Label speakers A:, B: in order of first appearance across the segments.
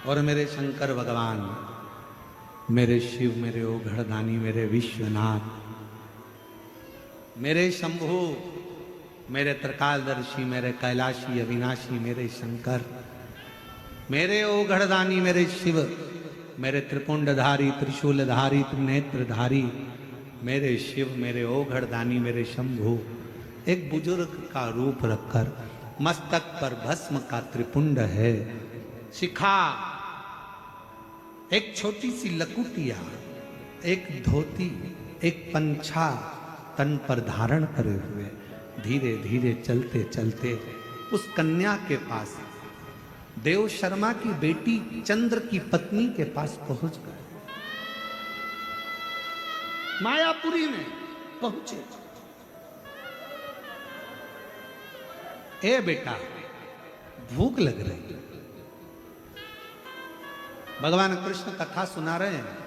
A: और मेरे शंकर भगवान, मेरे शिव, मेरे ओघड़दानी, मेरे विश्वनाथ, मेरे शंभु, मेरे त्रिकालदर्शी, मेरे कैलाशी अविनाशी, मेरे शंकर, मेरे ओघड़दानी, मेरे शिव, मेरे त्रिपुंडधारी, त्रिशूलधारी, त्रिनेत्रधारी, मेरे शिव, मेरे ओघड़दानी, मेरे शंभु, एक बुजुर्ग का रूप रखकर मस्तक पर भस्म का त्रिपुंड है, शिखा, एक छोटी सी लकुटिया, एक धोती, एक पंछा तन पर धारण करे हुए धीरे धीरे चलते चलते उस कन्या के पास, देव शर्मा की बेटी चंद्र की पत्नी के पास पहुंच गए। मायापुरी में पहुंचे। ए बेटा, भूख लग रही है। भगवान कृष्ण कथा सुना रहे हैं।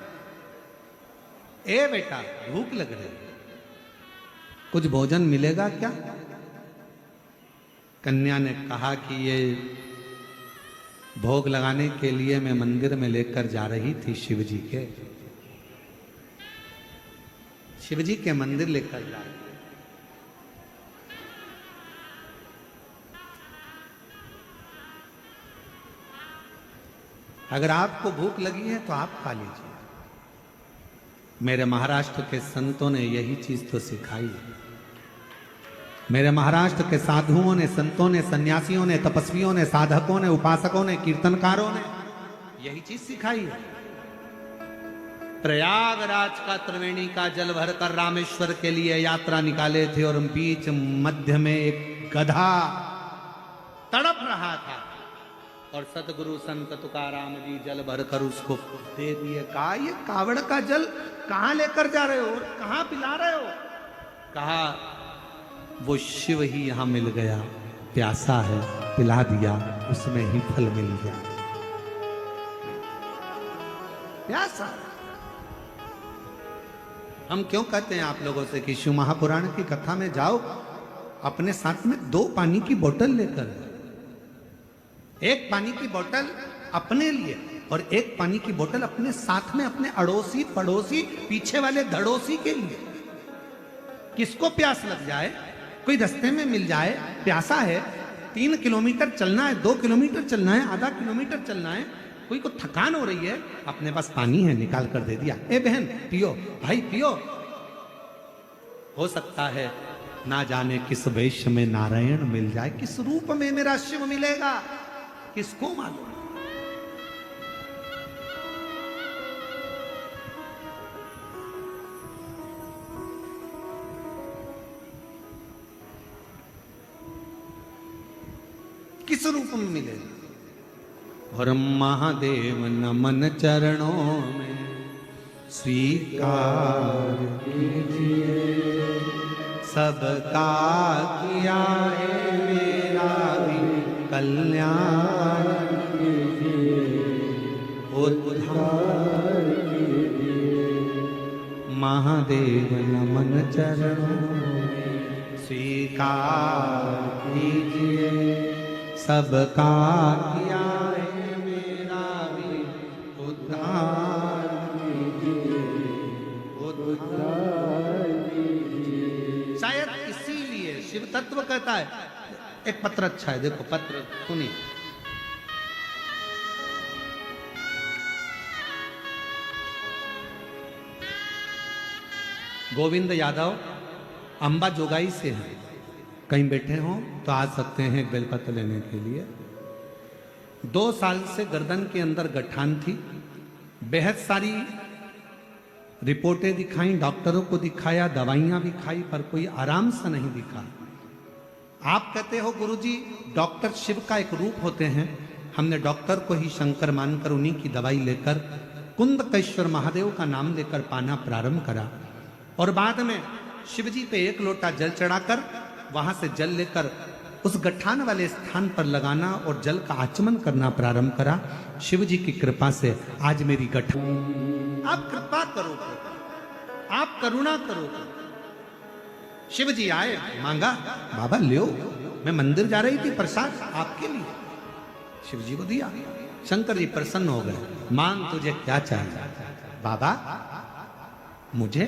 A: ए बेटा, भूख लग रही है, कुछ भोजन मिलेगा क्या? कन्या ने कहा कि ये भोग लगाने के लिए मैं मंदिर में लेकर जा रही थी शिवजी के मंदिर लेकर जा रही। अगर आपको भूख लगी है तो आप खा लीजिए। मेरे महाराष्ट्र के संतों ने यही चीज तो सिखाई है। मेरे महाराष्ट्र के साधुओं ने, संतों ने, सन्यासियों ने, तपस्वियों ने, साधकों ने, उपासकों ने, कीर्तनकारों ने यही चीज सिखाई है। प्रयागराज का त्रिवेणी का जल भरकर रामेश्वर के लिए यात्रा निकाले थे और बीच मध्य में एक गधा तड़प रहा था और सतगुरु संत तुकाराम जी जल भरकर उसको दे दिए। कहा, ये कावड़ का जल कहां लेकर जा रहे हो, कहां पिला रहे हो? कहा, वो शिव ही यहां मिल गया, प्यासा है, पिला दिया, उसमें ही फल मिल गया। प्यासा। हम क्यों कहते हैं आप लोगों से कि शिव महापुराण की कथा में जाओ, अपने साथ में 2 पानी की बोतल लेकर, एक पानी की बोतल अपने लिए और एक पानी की बोतल अपने साथ में अपने अड़ोसी पड़ोसी पीछे वाले धड़ोसी के लिए। किसको प्यास लग जाए, कोई रास्ते में मिल जाए, प्यासा है, 3 किलोमीटर चलना है, 2 किलोमीटर चलना है, आधा किलोमीटर चलना है, कोई को थकान हो रही है, अपने पास पानी है, निकाल कर दे दिया। ए बहन पियो, भाई पियो। हो सकता है ना जाने किस वेश में नारायण मिल जाए, किस रूप में मेरा शिव मिलेगा, किसको मालूम। किस रूप में मिलेगा। और महादेव नमन चरणों में स्वीकार कीजिए, सबका किया है मेरा भी कल्याण कीजिए, उद्धार कीजिए। महादेव नमन चरणों में स्वीकार कीजिए, सबका किया है मेरा भी उद्धार कीजिए, उद्धार कीजिए। शायद इसीलिए शिव तत्व कहता है। एक पत्र अच्छा है, देखो पत्र सुनिए। गोविंद यादव अंबा जोगाई से हैं, कहीं बैठे हो तो आ सकते हैं एक बेलपत्र लेने के लिए। 2 साल से गर्दन के अंदर गठान थी, बेहद सारी रिपोर्टें दिखाई, डॉक्टरों को दिखाया, दवाइयां भी खाई, पर कोई आराम सा नहीं दिखा। आप कहते हो गुरुजी डॉक्टर शिव का एक रूप होते हैं। हमने डॉक्टर को ही शंकर मानकर उन्हीं की दवाई लेकर कुंदकेश्वर महादेव का नाम लेकर पाना प्रारंभ करा और बाद में शिव जी पे 1 लोटा जल चढ़ाकर वहां से जल लेकर उस गठान वाले स्थान पर लगाना और जल का आचमन करना प्रारंभ करा। शिव जी की कृपा से आज मेरी गठान। आप कृपा करो, आप करुणा करो। शिव जी आए, मांगा, बाबा लियो, मैं मंदिर जा रही थी प्रसाद आपके लिए। शिव जी को दिया। शंकर जी प्रसन्न हो गए, मांग तुझे क्या चाहिए? बाबा मुझे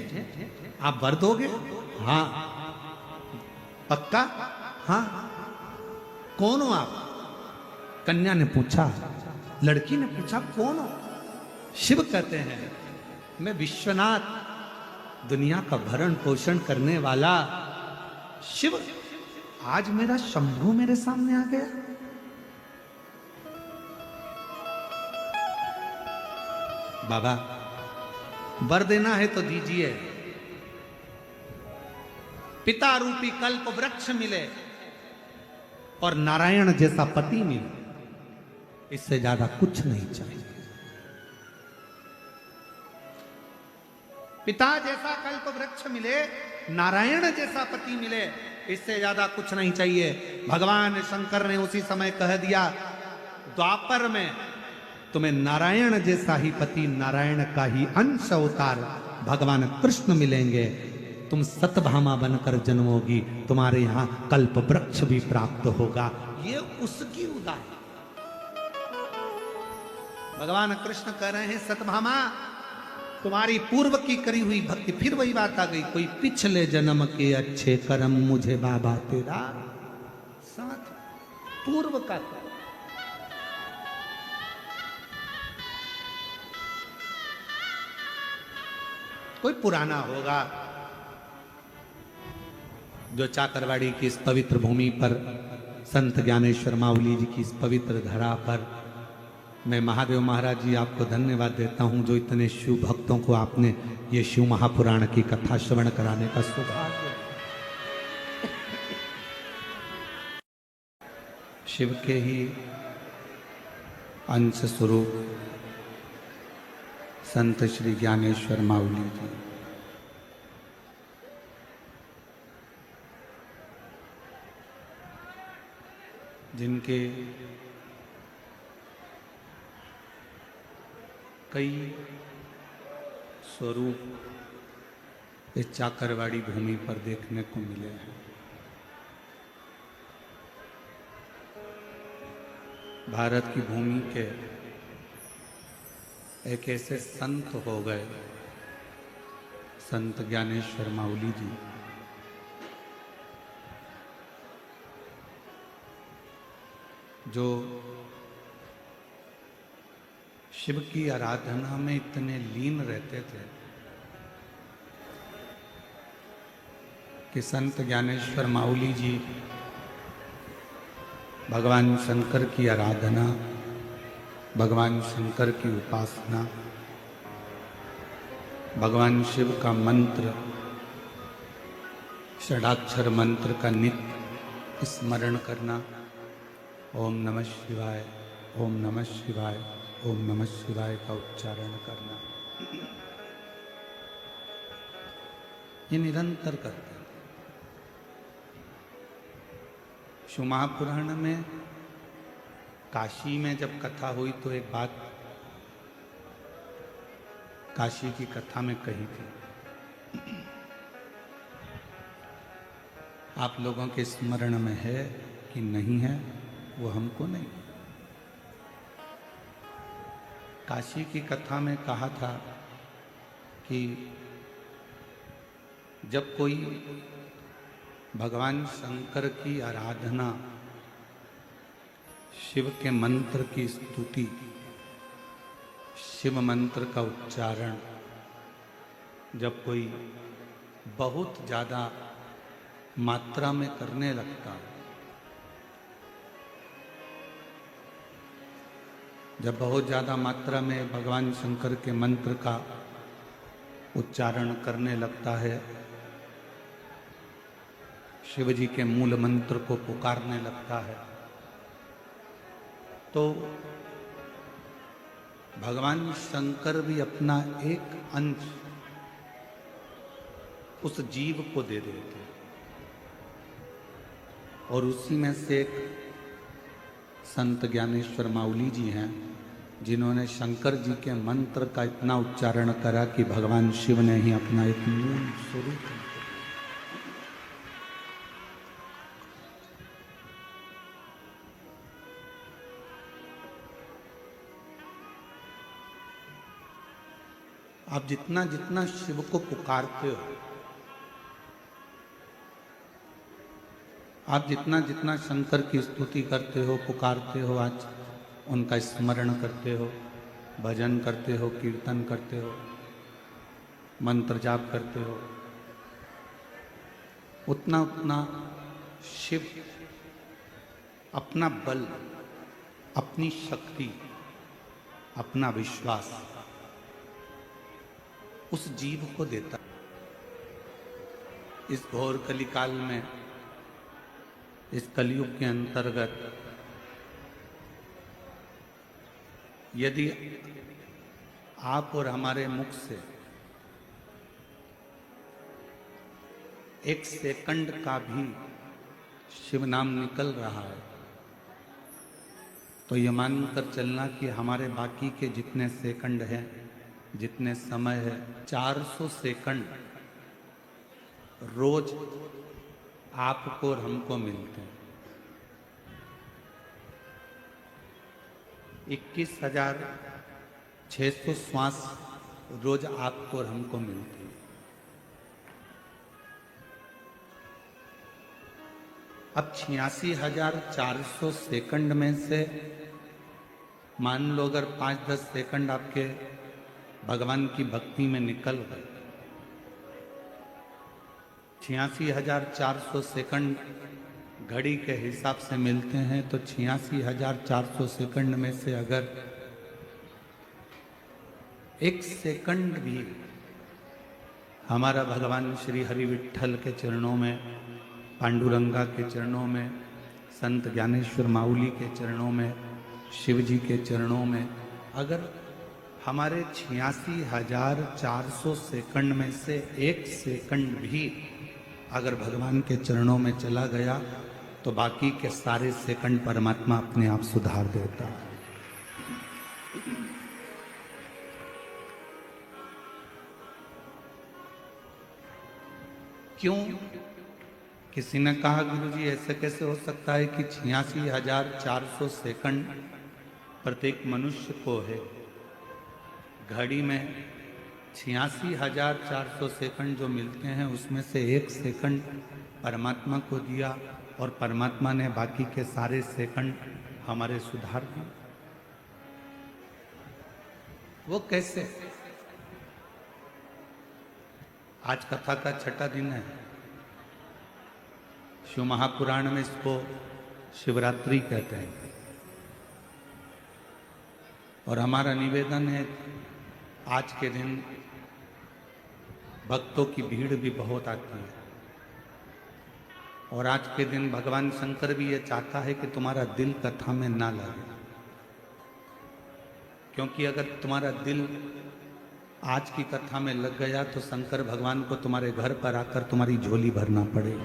A: आप वर दोगे? हाँ। पक्का? हाँ। कौन हो आप? कन्या ने पूछा, लड़की ने पूछा कौन हो? शिव कहते हैं मैं विश्वनाथ, दुनिया का भरण पोषण करने वाला शिव। आज मेरा शंभू मेरे सामने आ गया। बाबा वर देना है तो दीजिए। पिता रूपी कल्प वृक्ष मिले और नारायण जैसा पति मिले, इससे ज्यादा कुछ नहीं चाहिए। पिता जैसा कल्प वृक्ष मिले, नारायण जैसा पति मिले, इससे ज्यादा कुछ नहीं चाहिए। भगवान शंकर ने उसी समय कह दिया, द्वापर में तुम्हें नारायण जैसा ही पति, नारायण का ही अंश अवतार भगवान कृष्ण मिलेंगे। तुम सतभामा बनकर जन्मोगी, तुम्हारे यहां कल्प वृक्ष भी प्राप्त होगा। ये उसकी उदाहरण। भगवान कृष्ण कह रहे हैं, सतभामा तुम्हारी पूर्व की करी हुई भक्ति, फिर वही बात आ गई, कोई पिछले जन्म के अच्छे कर्म मुझे बाबा तेरा साथ, पूर्व का कर्म। कोई पुराना होगा जो चाकरवाड़ी की इस पवित्र भूमि पर, संत ज्ञानेश्वर माउली जी की इस पवित्र धरा पर मैं महादेव महाराज जी आपको धन्यवाद देता हूं, जो इतने शिव भक्तों को आपने ये शिव महापुराण की कथा श्रवण कराने का सौभाग्य। शिव के ही अंश स्वरूप संत श्री ज्ञानेश्वर माउली जी, जिनके कई स्वरूप इस चाकरवाड़ी भूमि पर देखने को मिले हैं। भारत की भूमि के एक ऐसे संत हो गए, संत ज्ञानेश्वर माउली जी, जो शिव की आराधना में इतने लीन रहते थे कि संत ज्ञानेश्वर माउली जी भगवान शंकर की आराधना, भगवान शंकर की उपासना, भगवान शिव का मंत्र, षडाक्षर मंत्र का नित्य स्मरण करना, ओम नमः शिवाय, ओम नमः शिवाय, ओम नमः शिवाय का उच्चारण करना, ये निरंतर करते हैं। शिव महापुराण में काशी में जब कथा हुई तो एक बात काशी की कथा में कही थी, आप लोगों के स्मरण में है कि नहीं है वो हमको नहीं। काशी की कथा में कहा था कि जब कोई भगवान शंकर की आराधना, शिव के मंत्र की स्तुति, शिव मंत्र का उच्चारण जब कोई बहुत ज़्यादा मात्रा में करने लगता है, जब बहुत ज़्यादा मात्रा में भगवान शंकर के मंत्र का उच्चारण करने लगता है, शिव जी के मूल मंत्र को पुकारने लगता है, तो भगवान शंकर भी अपना एक अंश उस जीव को दे देते और उसी में से एक संत ज्ञानेश्वर माउली जी हैं, जिन्होंने शंकर जी के मंत्र का इतना उच्चारण करा कि भगवान शिव ने ही अपना एक मूल स्वरूप। आप जितना जितना शिव को पुकारते हो, आप जितना जितना शंकर की स्तुति करते हो, पुकारते हो, आज उनका स्मरण करते हो, भजन करते हो, कीर्तन करते हो, मंत्र जाप करते हो, उतना उतना शिव अपना बल, अपनी शक्ति, अपना विश्वास उस जीव को देता। इस घोर कलिकाल में, इस कलयुग के अंतर्गत यदि आप और हमारे मुख से एक सेकंड का भी शिव नाम निकल रहा है, तो ये मानकर चलना कि हमारे बाकी के जितने सेकंड हैं, जितने समय है, 400 सेकंड रोज आपको और हमको मिलते हैं। 21,600 श्वास रोज आपको और हमको मिलते हैं। अब 86,400 सेकंड में से मान लो अगर 5-10 सेकंड आपके भगवान की भक्ति में निकल गए, 86,400 सेकंड घड़ी के हिसाब से मिलते हैं, तो 86,400 सेकंड में से अगर एक सेकंड भी हमारा भगवान श्री हरि विठ्ठल के चरणों में, पांडुरंगा के चरणों में, संत ज्ञानेश्वर माउली के चरणों में, शिव जी के चरणों में, अगर हमारे 86,400 सेकंड में से एक सेकंड भी अगर भगवान के चरणों में चला गया, तो बाकी के सारे सेकंड परमात्मा अपने आप सुधार देता है। क्यों? किसी ने कहा गुरुजी ऐसे कैसे हो सकता है कि 86,400 सेकंड प्रत्येक मनुष्य को है। घड़ी में 86,400 सेकंड जो मिलते हैं, उसमें से एक सेकंड परमात्मा को दिया और परमात्मा ने बाकी के सारे सेकंड हमारे सुधार दिए। वो कैसे? आज कथा का 6ठा दिन है। शिव महापुराण में इसको शिवरात्रि कहते हैं, और हमारा निवेदन है आज के दिन भक्तों की भीड़ भी बहुत आती है, और आज के दिन भगवान शंकर भी ये चाहता है कि तुम्हारा दिल कथा में ना लगे, क्योंकि अगर तुम्हारा दिल आज की कथा में लग गया तो शंकर भगवान को तुम्हारे घर पर आकर तुम्हारी झोली भरना पड़ेगा।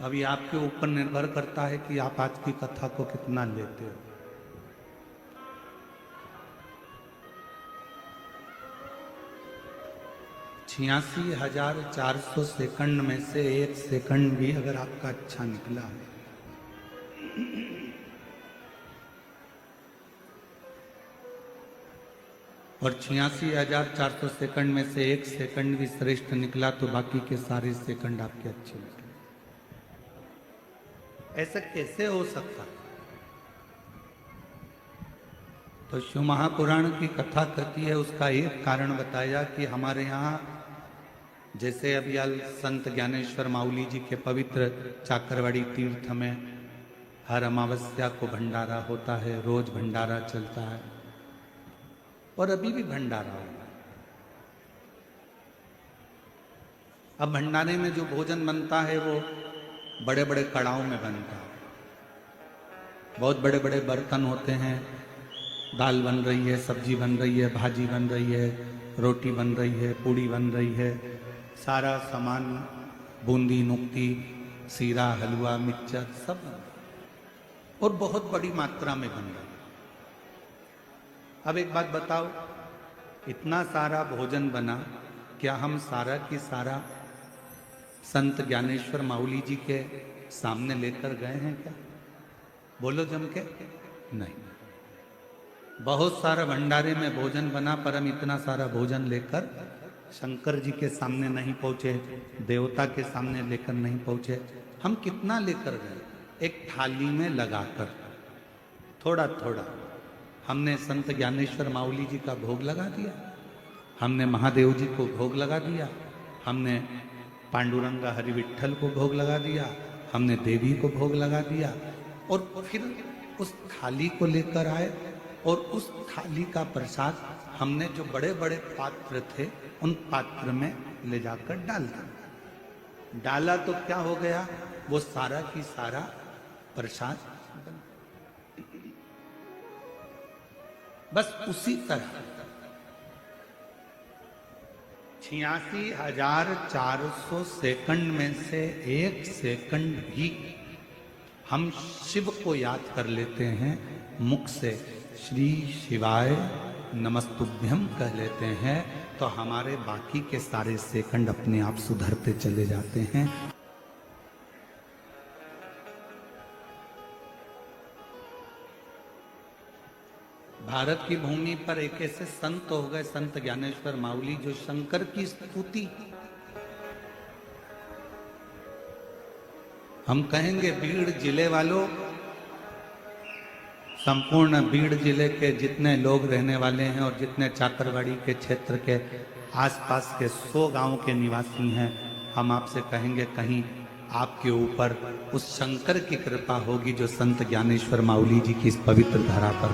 A: अभी आपके ऊपर निर्भर करता है कि आप आज की कथा को कितना लेते हो। छियासी 400 सेकंड में से एक सेकंड भी अगर आपका अच्छा निकला है, और 86,400 सेकंड में से एक सेकंड भी श्रेष्ठ निकला, तो बाकी के सारे सेकंड आपके अच्छे निकले। ऐसा कैसे हो सकता? तो शिव महापुराण की कथा कहती है, उसका एक कारण बताया कि हमारे यहाँ जैसे अभी संत ज्ञानेश्वर माउली जी के पवित्र चाकरवाड़ी तीर्थ में हर अमावस्या को भंडारा होता है, रोज भंडारा चलता है, और अभी भी भंडारा होगा। अब भंडारे में जो भोजन बनता है वो बड़े बड़े कड़ाहों में बनता है, बहुत बड़े बड़े बर्तन होते हैं, दाल बन रही है, सब्जी बन रही है, भाजी बन रही है, रोटी बन रही है, पूड़ी बन रही है, सारा सामान, बूंदी, नुक्ती, सीरा, हलवा, मिक्सचर सब बन रहा है, और बहुत बड़ी मात्रा में बन रहा है। अब एक बात बताओ, इतना सारा भोजन बना, क्या हम सारा की सारा संत ज्ञानेश्वर माउली जी के सामने लेकर गए हैं क्या? बोलो जम के, नहीं। बहुत सारा भंडारे में भोजन बना, पर हम इतना सारा भोजन लेकर शंकर जी के सामने नहीं पहुंचे, देवता के सामने लेकर नहीं पहुंचे। हम कितना लेकर गए? एक थाली में लगाकर थोड़ा थोड़ा हमने संत ज्ञानेश्वर माउली जी का भोग लगा दिया, हमने महादेव जी को भोग लगा दिया, हमने पांडुरंगा हरि विट्ठल को भोग लगा दिया, हमने देवी को भोग लगा दिया, और फिर उस थाली को लेकर आए और उस थाली का प्रसाद हमने जो बड़े बड़े पात्र थे उन पात्र में ले जाकर डाल दिया। डाला तो क्या हो गया? वो सारा की सारा प्रसाद बस उसी तरह 86,400 सेकंड में से एक सेकंड भी हम शिव को याद कर लेते हैं, मुख से श्री शिवाय नमस्तुभ्यम कह लेते हैं, तो हमारे बाकी के सारे सेकंड अपने आप सुधरते चले जाते हैं। भारत की भूमि पर एक ऐसे संत हो गए, संत ज्ञानेश्वर माउली, जो शंकर की स्तुति, हम कहेंगे बीड़ जिले वालों, संपूर्ण बीड़ जिले के जितने लोग रहने वाले हैं और जितने चाकरवाड़ी के क्षेत्र के आसपास के 100 गांव के निवासी हैं, हम आपसे कहेंगे कहीं आपके ऊपर उस शंकर की कृपा होगी जो संत ज्ञानेश्वर माउली जी की इस पवित्र धरा पर